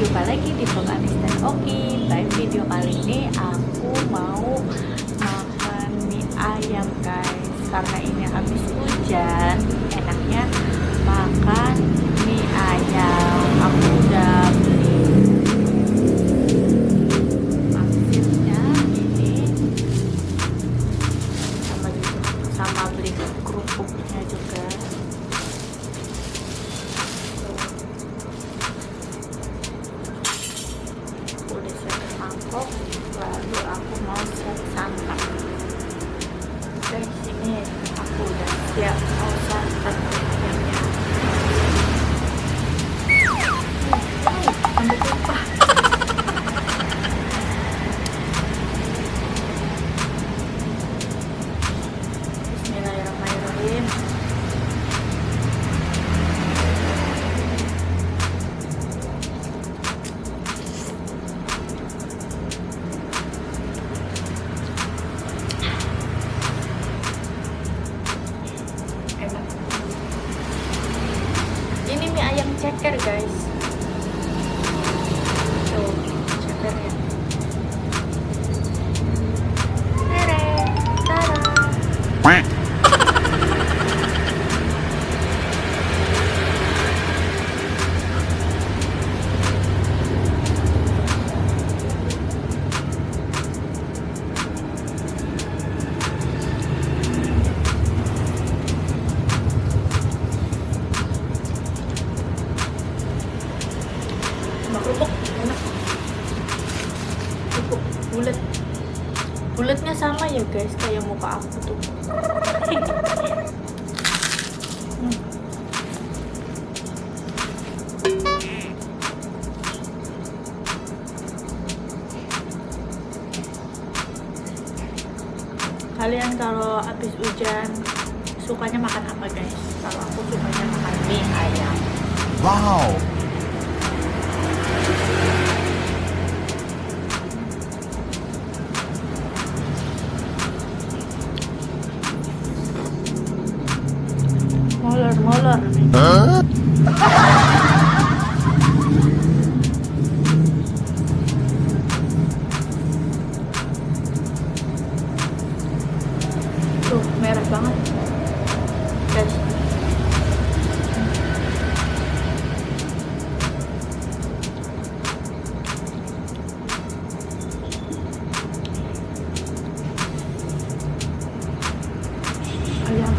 jumpa lagi di vlog Anis dan Oki. Baik, video kali ini aku mau makan mie ayam guys. Karena ini habis hujan, enaknya makan mie ayam. Aku udah beli pangsitnya ini sama beli kerupuknya juga. Udah siap mangkok, lalu aku mau siap santap. Guys, ini aku udah siap mau santap ayamnya. Sampai lupa. Bismillahirrahmanirrahim. Enak. Ini mie ayam ceker guys. Tuh, cekernya. Tere, tada. Kerupuk enak, kerupuk bulat, bulatnya sama ya guys kayak muka aku tuh. Kalian kalau habis hujan sukanya makan apa guys? Kalau aku sukanya makan mie ayam. Wow. Molor Huh? tuh merah banget guys. Ayam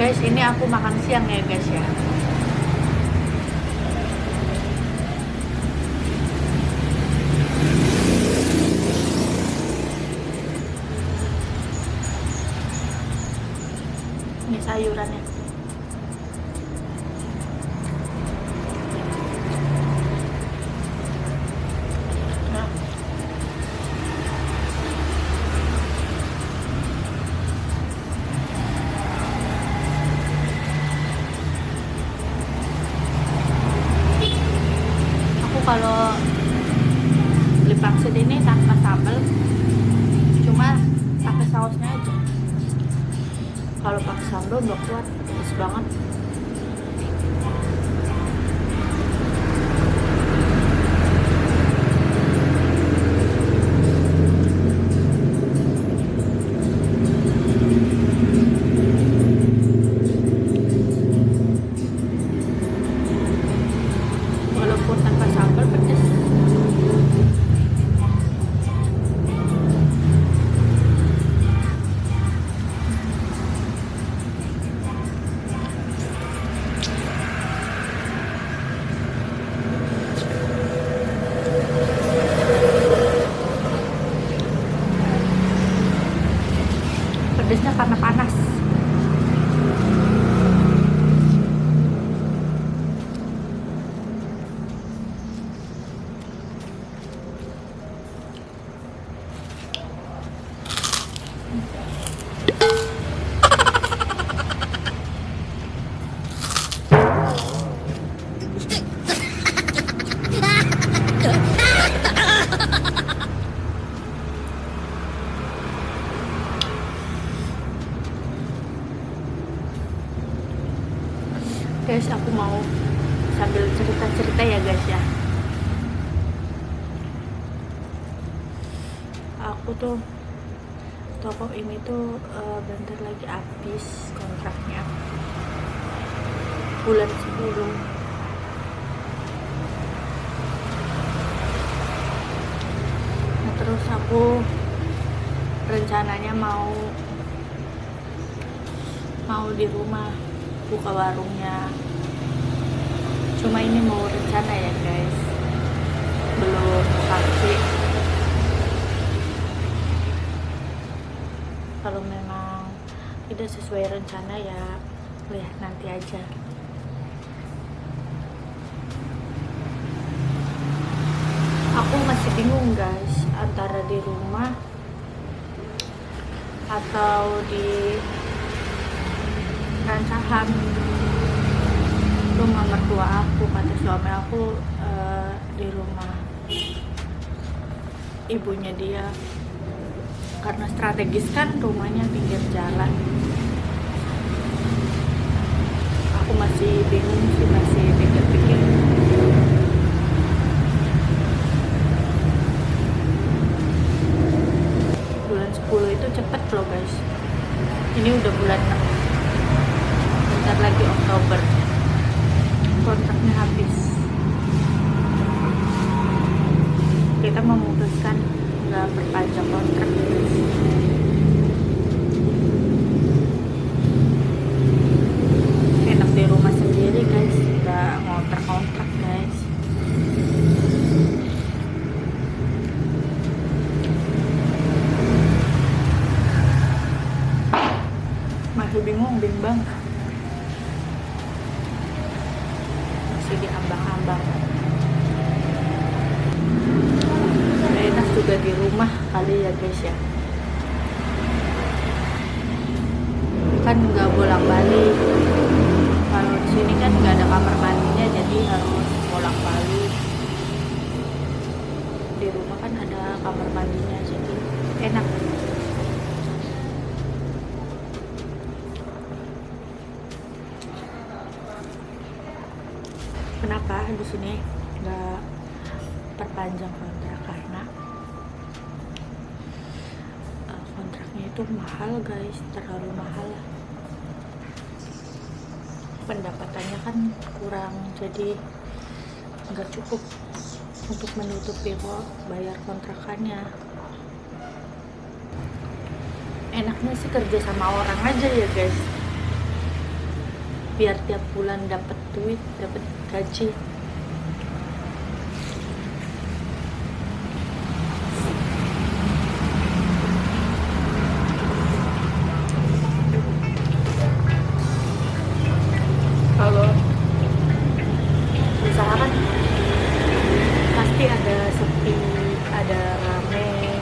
guys, ini aku makan siang ya guys ya. Ini sayurannya. Nah. Kalau beli pangsit ini tanpa sambal, cuma pakai sausnya aja. Kalau pakai sambal nggak kuat, pedes banget. Walaupun tanpa sambal pedes. guys, aku mau sambil cerita-cerita ya guys ya. Aku tuh toko ini tuh bentar lagi habis kontraknya, bulan 10. Nah terus aku rencananya mau di rumah buka warungnya, cuma ini mau rencana ya guys, belum pasti. Kalau memang tidak sesuai rencana ya lihat nanti aja. Aku masih bingung guys, antara di rumah atau di rancahan. Rumah mertua aku, kata suami aku di rumah ibunya dia, karena strategis kan rumahnya pinggir jalan. Aku masih bingung sih, masih pikir-pikir. Bulan 10 itu cepet loh guys, ini udah bulan 6, bentar lagi Oktober kontraknya habis. Kita memutuskan nggak perpanjang kontrak guys. Enak di rumah sendiri guys, nggak ngontrak-kontrak guys. Masih bingung, bimbang, masih diambang-ambang. Enak juga di rumah kali ya guys ya, kan nggak bolak-balik. Kalau di sini kan nggak ada kamar mandinya, jadi harus bolak-balik. Di rumah kan ada kamar mandinya, jadi enak. Kenapa di sini nggak perpanjang kontrak? Karena kontraknya itu mahal guys, terlalu mahal. Pendapatannya kan kurang, jadi nggak cukup untuk menutupi bayar kontrakannya. Enaknya sih kerja sama orang aja ya guys, biar tiap bulan dapat duit, dapat gaji. Kalau usaha kan pasti ada sepi, ada rame.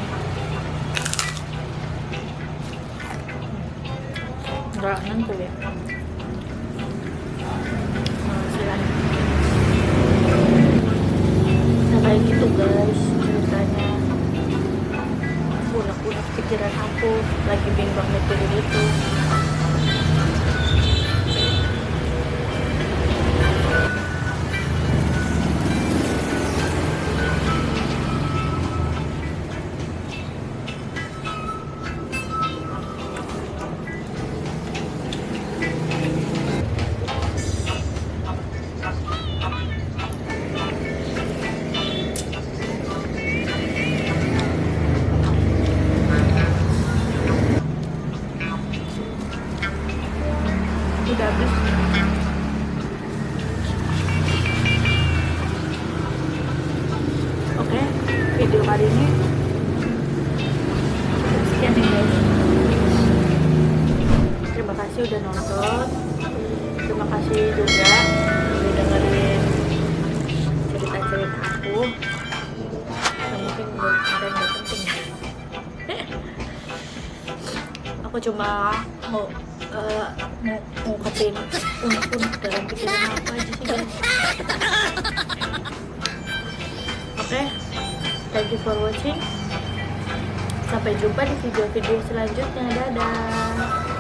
Nggak nentu ya penghasilan. Nah kayak gitu guys ceritanya. Unek-unek pikiran aku, lagi bimbang mikirin itu. Udah habis. Oke, video kali ini sekian nih guys. Terima kasih udah nonton. Terima kasih juga udah dengerin cerita-cerita aku yang mungkin menurut kalian gak penting. Aku cuma mau ngungkapin unek-unek dalam pikiran aku aja sih guys. Oke, thank you for watching. Sampai jumpa di video-video selanjutnya. Dadah.